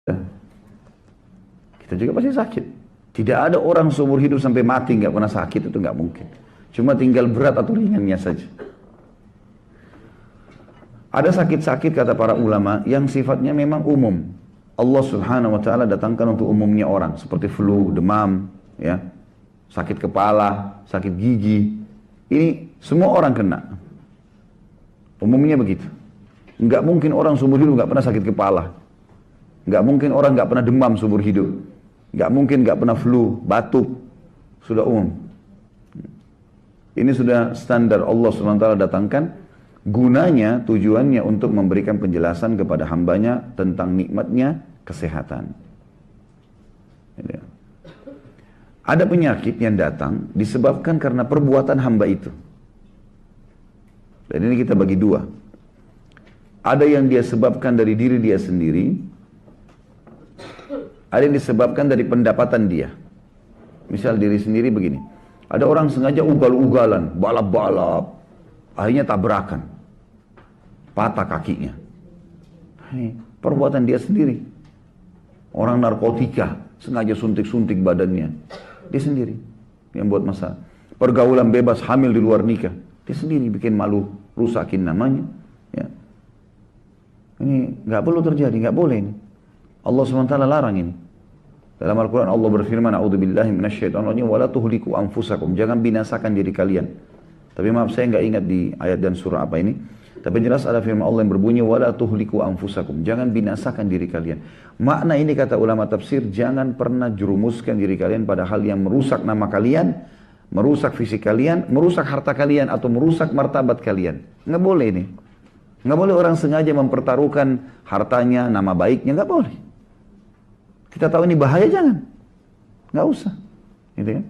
Kita juga pasti sakit. Tidak ada orang seumur hidup sampai mati nggak pernah sakit, itu nggak mungkin. Cuma tinggal berat atau ringannya saja. Ada sakit-sakit kata para ulama yang sifatnya memang umum. Allah Subhanahu wa taala datangkan untuk umumnya orang seperti flu, demam, ya. Sakit kepala, sakit gigi. Ini semua orang kena. Umumnya begitu. Nggak mungkin orang seumur hidup nggak pernah sakit kepala. Nggak mungkin orang nggak pernah demam seumur hidup. Nggak mungkin nggak pernah flu, batuk. Sudah umum. Ini sudah standar Allah SWT datangkan. Gunanya, tujuannya untuk memberikan penjelasan kepada hambanya tentang nikmatnya kesehatan. Ada penyakit yang datang disebabkan karena perbuatan hamba itu. Dan ini kita bagi dua. Ada yang dia sebabkan dari diri dia sendiri. Ada yang disebabkan dari pendapatan dia. Misal diri sendiri begini. Ada orang sengaja ugal-ugalan, balap-balap. Akhirnya tabrakan. Patah kakinya. Ini perbuatan dia sendiri. Orang narkotika, sengaja suntik-suntik badannya. Dia sendiri yang buat masalah. Pergaulan bebas, hamil di luar nikah. Dia sendiri bikin malu, rusakin namanya. Ya. Ini nggak perlu terjadi, nggak boleh ini. Allah SWT larang ini. Dalam Al-Quran Allah berfirman, A'udzubillahi minasyaitonirrajim, wala tuhliku anfusakum. Jangan binasakan diri kalian. Tapi maaf saya nggak ingat di ayat dan surah apa ini. Tapi jelas ada firman Allah yang berbunyi, wala tuhliku anfusakum. Jangan binasakan diri kalian. Makna ini kata ulama tafsir, jangan pernah jerumuskan diri kalian pada hal yang merusak nama kalian, merusak fisik kalian, merusak harta kalian, atau merusak martabat kalian. Nggak boleh ini. Nggak boleh orang sengaja mempertaruhkan hartanya, nama baiknya, nggak boleh. Kita tahu ini bahaya, jangan. Nggak usah. Gitu kan?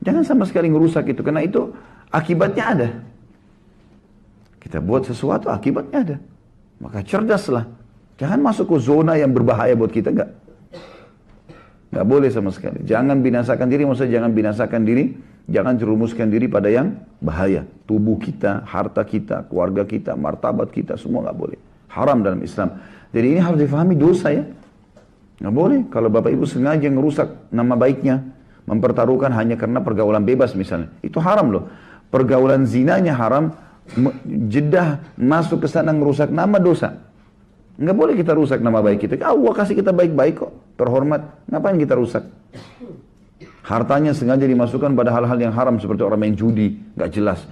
Jangan sama sekali ngerusak itu, karena itu akibatnya ada. Kita buat sesuatu, akibatnya ada. Maka cerdaslah. Jangan masuk ke zona yang berbahaya buat kita, enggak. Enggak boleh sama sekali. Jangan binasakan diri, maksudnya jangan binasakan diri, jangan jerumuskan diri pada yang bahaya. Tubuh kita, harta kita, keluarga kita, martabat kita, semua enggak boleh. Haram dalam Islam. Jadi ini harus difahami dosa ya. Enggak boleh. Kalau Bapak Ibu sengaja ngerusak nama baiknya, mempertaruhkan hanya karena pergaulan bebas misalnya. Itu haram loh. Pergaulan zinanya haram. Jedah masuk ke sana ngerusak nama, dosa. Nggak boleh kita rusak nama baik kita. Allah kasih kita baik-baik kok, terhormat. Ngapain kita rusak? Hartanya sengaja dimasukkan pada hal-hal yang haram seperti orang main judi, nggak jelas.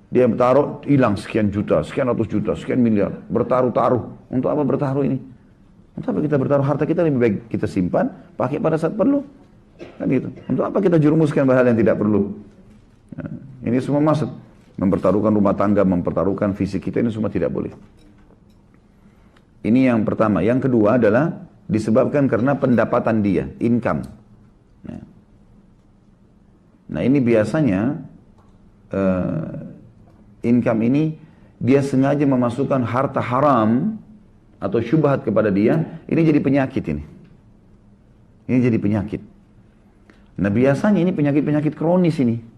Dia taruh hilang sekian juta, sekian ratus juta, sekian miliar, bertaruh-taruh. Untuk apa bertaruh ini? Untuk apa kita bertaruh? Harta kita lebih baik kita simpan, pakai pada saat perlu. Kan gitu. Untuk apa kita jerumuskan hal yang tidak perlu? Nah, ini semua masuk. Mempertaruhkan rumah tangga, mempertaruhkan fisik kita, ini semua tidak boleh. Ini yang pertama. Yang kedua adalah disebabkan karena pendapatan dia, income. Nah ini biasanya income ini dia sengaja memasukkan harta haram atau syubhat kepada dia, ini jadi penyakit ini. Ini jadi penyakit. Nah biasanya ini penyakit-penyakit kronis ini.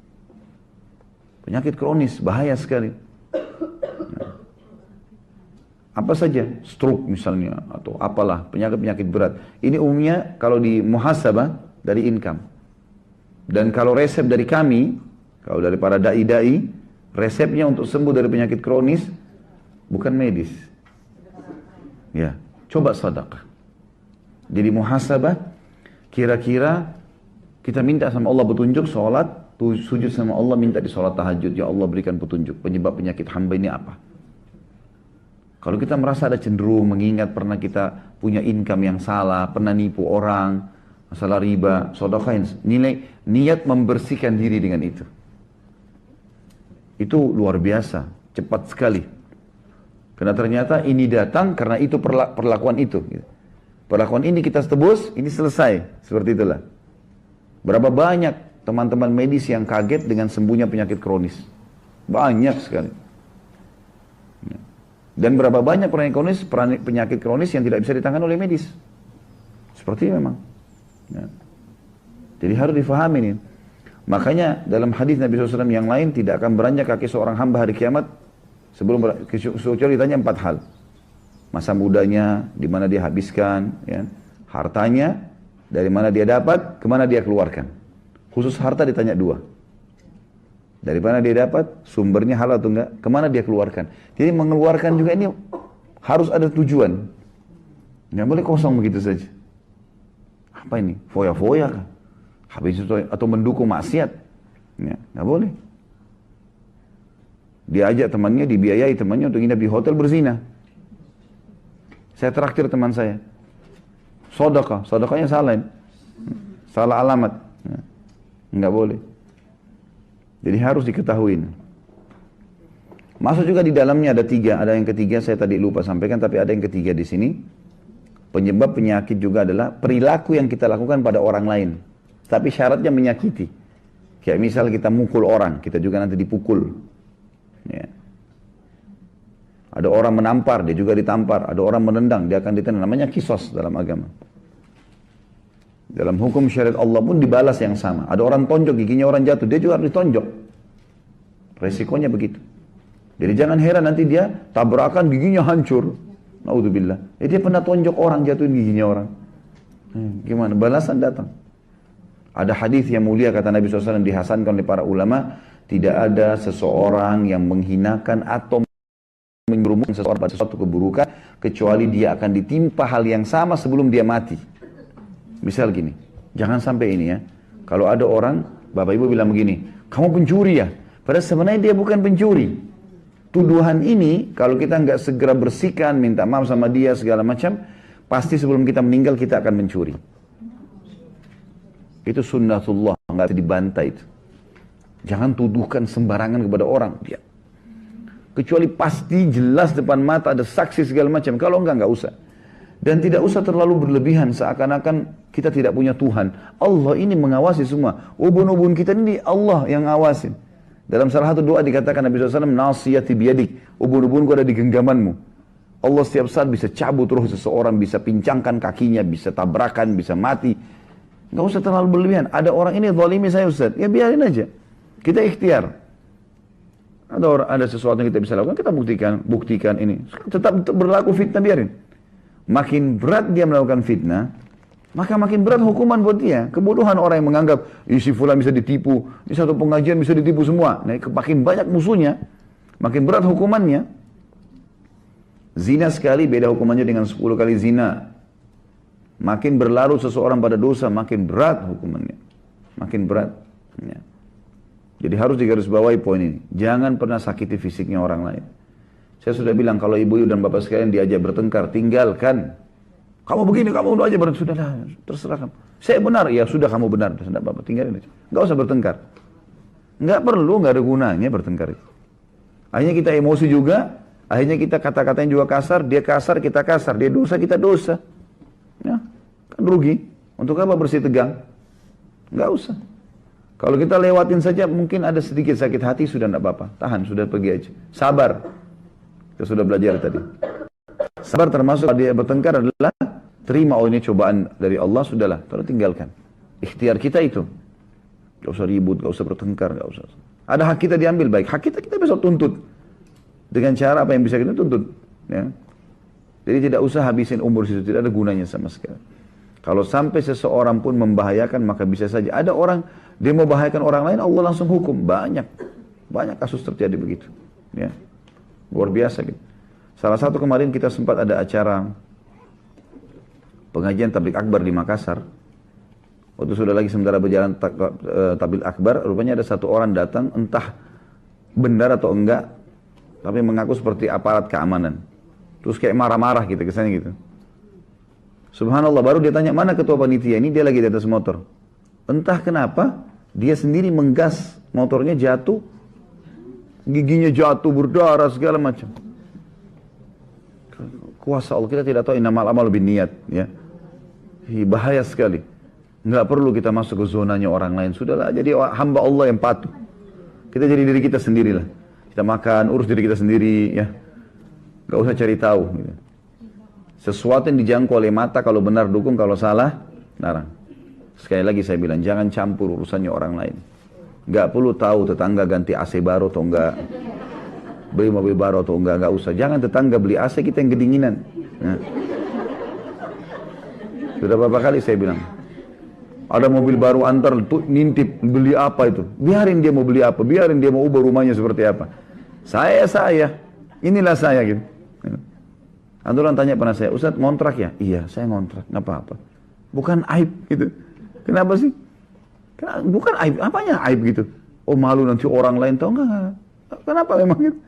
Penyakit kronis, bahaya sekali. Nah, apa saja, stroke misalnya, atau apalah, penyakit-penyakit berat. Ini umumnya kalau di muhasabah dari income. Dan kalau resep dari kami, kalau dari para da'i-da'i, resepnya untuk sembuh dari penyakit kronis, bukan medis. Ya, coba sedekah. Jadi muhasabah, kira-kira kita minta sama Allah petunjuk, sholat, sujud sama Allah, minta di sholat tahajud, ya Allah berikan petunjuk, penyebab penyakit hamba ini apa. Kalau kita merasa ada cenderung, mengingat pernah kita punya income yang salah, pernah nipu orang, masalah riba, sedekahin, niat membersihkan diri dengan itu. Itu luar biasa, cepat sekali. Karena ternyata ini datang karena itu perlakuan itu. Perlakuan ini kita tebus, ini selesai, seperti itulah. Berapa banyak teman-teman medis yang kaget dengan sembuhnya penyakit kronis. Banyak sekali. Dan berapa banyak penyakit kronis yang tidak bisa ditangani oleh medis. Seperti itu memang. Ya. Jadi harus difahami ini. Makanya dalam hadis Nabi SAW yang lain, tidak akan beranjak kaki seorang hamba hari kiamat sebelum kecuali ditanya 4 hal. Masa mudanya, di mana dia habiskan, ya. Hartanya, dari mana dia dapat, kemana dia keluarkan. Khusus harta ditanya dua. Dari mana dia dapat, sumbernya halal atau enggak, kemana dia keluarkan. Jadi mengeluarkan juga ini harus ada tujuan. Nggak boleh kosong begitu saja. Apa ini? Foya-foya kah? Habis itu atau mendukung maksiat? Ya, nggak boleh. Dia ajak temannya, dibiayai temannya untuk nginap di hotel berzina. Saya traktir teman saya. Sedekah, sedekahnya salah. Salah alamat. Ya. Nggak boleh. Jadi harus diketahui. Masuk juga di dalamnya ada tiga. Ada yang ketiga saya tadi lupa sampaikan, tapi ada yang ketiga di sini. Penyebab penyakit juga adalah perilaku yang kita lakukan pada orang lain. Tapi syaratnya menyakiti. Kayak misal kita mukul orang, kita juga nanti dipukul. Ya. Ada orang menampar, dia juga ditampar. Ada orang menendang, dia akan ditendang. Namanya kisos dalam agama. Dalam hukum syariat Allah pun dibalas yang sama. Ada orang tonjok, giginya orang jatuh, dia juga harus ditonjok. Resikonya begitu. Jadi jangan heran nanti dia tabrakan, giginya hancur. Naudzubillah. Dia pernah tonjok orang, jatuhin giginya orang. Gimana? Balasan datang. Ada hadis yang mulia kata Nabi SAW dihasankan oleh para ulama, tidak ada seseorang yang menghinakan atau menjerumuskan seseorang pada suatu keburukan kecuali dia akan ditimpa hal yang sama sebelum dia mati. Misal gini, jangan sampai ini ya. Kalau ada orang, bapak ibu bilang begini, kamu pencuri ya? Padahal sebenarnya dia bukan pencuri. Tuduhan ini, kalau kita nggak segera bersihkan, minta maaf sama dia segala macam, pasti sebelum kita meninggal kita akan mencuri. Itu sunnatullah, nggak bisa dibantai itu. Jangan tuduhkan sembarangan kepada orang. Dia. Kecuali pasti jelas depan mata ada saksi segala macam. Kalau nggak usah. Dan tidak usah terlalu berlebihan seakan-akan kita tidak punya Tuhan. Allah ini mengawasi semua. Ubun-ubun kita ini Allah yang ngawasin. Dalam salah satu doa dikatakan Nabi SAW, nasiyati biyadik. Ubun-ubunku ada di genggamanmu. Allah setiap saat bisa cabut roh seseorang, bisa pincangkan kakinya, bisa tabrakan, bisa mati. Gak usah terlalu berlebihan. Ada orang ini zalimi saya Ustaz. Ya biarin aja. Kita ikhtiar. Ada sesuatu yang kita bisa lakukan, kita buktikan ini. Tetap berlaku fitnah, biarin. Makin berat dia melakukan fitnah, maka makin berat hukuman buat dia. Kebodohan orang yang menganggap, si fulan bisa ditipu, di satu pengajian bisa ditipu semua. Nah, makin banyak musuhnya, makin berat hukumannya. Zina sekali beda hukumannya dengan 10 kali zina. Makin berlarut seseorang pada dosa, makin berat hukumannya. Makin berat. Ya. Jadi harus digarisbawahi poin ini. Jangan pernah sakiti fisiknya orang lain. Saya sudah bilang kalau ibu dan bapak sekalian diajak bertengkar, tinggalkan. Kamu begini, kamu aja bertengkar. Sudahlah, terserah kamu. Saya benar, ya sudah kamu benar. Tidak apa-apa, tinggalin aja. Nggak usah bertengkar. Nggak perlu, nggak ada gunanya bertengkar itu. Akhirnya kita emosi juga, akhirnya kita kata-katanya juga kasar, dia kasar, kita kasar. Dia dosa, kita dosa. Ya, kan rugi. Untuk apa bersih tegang? Nggak usah. Kalau kita lewatin saja, mungkin ada sedikit sakit hati, sudah tidak apa-apa. Tahan, sudah pergi aja. Sabar. Kita sudah belajar tadi. Sabar termasuk dia bertengkar adalah terima, oh ini cobaan dari Allah, sudahlah, terus tinggalkan. Ikhtiar kita itu. Gak usah ribut, gak usah bertengkar, gak usah. Ada hak kita diambil, baik. Hak kita bisa tuntut. Dengan cara apa yang bisa kita tuntut. Ya. Jadi tidak usah habisin umur situ, tidak ada gunanya sama sekali. Kalau sampai seseorang pun membahayakan, maka bisa saja. Ada orang, dia mau membahayakan orang lain, Allah langsung hukum. Banyak kasus terjadi begitu. Ya. Luar biasa gitu. Salah satu kemarin kita sempat ada acara pengajian tabligh akbar di Makassar. Waktu sudah lagi sementara berjalan tabligh akbar, rupanya ada satu orang datang, entah benar atau enggak, tapi mengaku seperti aparat keamanan. Terus kayak marah-marah gitu, kesannya gitu. Subhanallah, baru dia tanya, mana ketua panitia? Ini dia lagi di atas motor. Entah kenapa, dia sendiri menggas motornya, jatuh, giginya jatuh, berdarah, segala macam. Kuasa Allah, kita tidak tahu innamal a'malu binniyat, ya. Bahaya sekali. Nggak perlu kita masuk ke zonanya orang lain. Sudahlah, jadi hamba Allah yang patuh. Kita jadi diri kita sendirilah. Kita makan, urus diri kita sendiri, ya. Nggak usah cari tahu. Gitu. Sesuatu yang dijangkau oleh mata, kalau benar dukung, kalau salah, larang. Sekali lagi saya bilang, jangan campur urusannya orang lain. Nggak perlu tahu tetangga ganti AC baru atau enggak, beli mobil baru atau enggak usah. Jangan tetangga beli AC, kita yang kedinginan. Nah. Sudah berapa kali saya bilang, ada mobil baru antar tuh nintip beli apa itu, biarin dia mau beli apa, biarin dia mau ubah rumahnya seperti apa. Saya, inilah saya gitu. Anturan tanya pernah saya, Ustaz ngontrak ya? Iya, saya ngontrak, nggak apa-apa. Bukan aib gitu. Kenapa sih? Bukan aib, apanya aib gitu? Oh malu nanti orang lain tahu nggak? Kenapa memang gitu?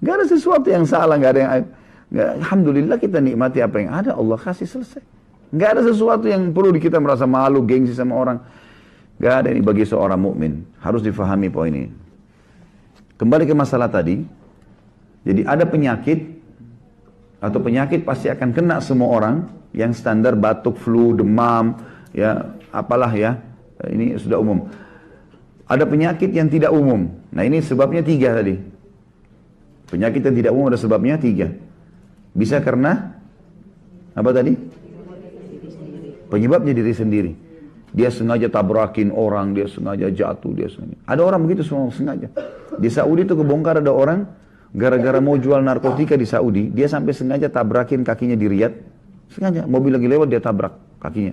Nggak ada sesuatu yang salah, nggak ada yang aib. Nggak, alhamdulillah kita nikmati apa yang ada, Allah kasih selesai. Nggak ada sesuatu yang perlu kita merasa malu, gengsi sama orang. Nggak ada, ini bagi seorang mukmin. Harus difahami poin ini. Kembali ke masalah tadi. Jadi ada penyakit, atau penyakit pasti akan kena semua orang, yang standar batuk, flu, demam, ya apalah ya, ini sudah umum. Ada penyakit yang tidak umum. Nah ini sebabnya 3 tadi. Penyakit yang tidak umum ada sebabnya 3. Bisa karena apa tadi? Penyebabnya diri sendiri. Dia sengaja tabrakin orang, dia sengaja jatuh, dia sengaja. Ada orang begitu semua sengaja. Di Saudi itu kebongkar ada orang gara-gara mau jual narkotika di Saudi, dia sampai sengaja tabrakin kakinya di Riyadh. Sengaja, mobil lagi lewat dia tabrak kakinya.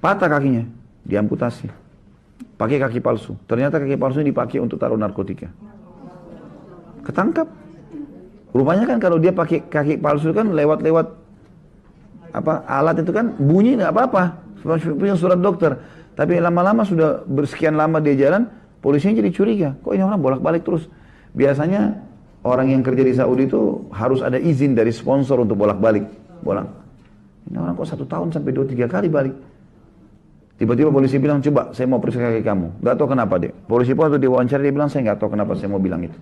Patah kakinya, diamputasi. Pakai kaki palsu. Ternyata kaki palsu ini dipakai untuk taruh narkotika. Ketangkap. Rupanya kan kalau dia pakai kaki palsu kan lewat-lewat apa alat itu kan bunyi nggak apa-apa, punya surat dokter. Tapi lama-lama sudah bersekian lama dia jalan, polisinya jadi curiga. Kok ini orang bolak-balik terus? Biasanya orang yang kerja di Saudi itu harus ada izin dari sponsor untuk bolak-balik. Ini orang kok 1 tahun sampai 2-3 kali balik. Tiba-tiba polisi bilang, coba saya mau periksa kaki kamu. Gak tahu kenapa dia. Polisi pun waktu diwawancara dia bilang, saya gak tahu kenapa saya mau bilang itu.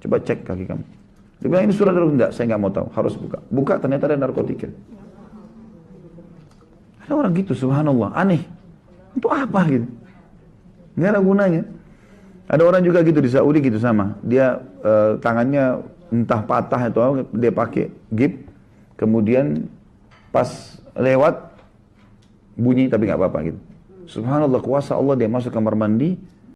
Coba cek kaki kamu. Dia bilang ini surat dokter. Enggak, saya gak mau tahu. Harus buka. Buka ternyata ada narkotika. Ada orang gitu, subhanallah, aneh. Untuk apa gitu? Nggak ada gunanya. Ada orang juga gitu di Saudi gitu sama. Dia tangannya entah patah atau dia pakai gip, kemudian pas lewat bunyi tapi nggak apa-apa gitu. Subhanallah, kuasa Allah, dia masuk kamar mandi,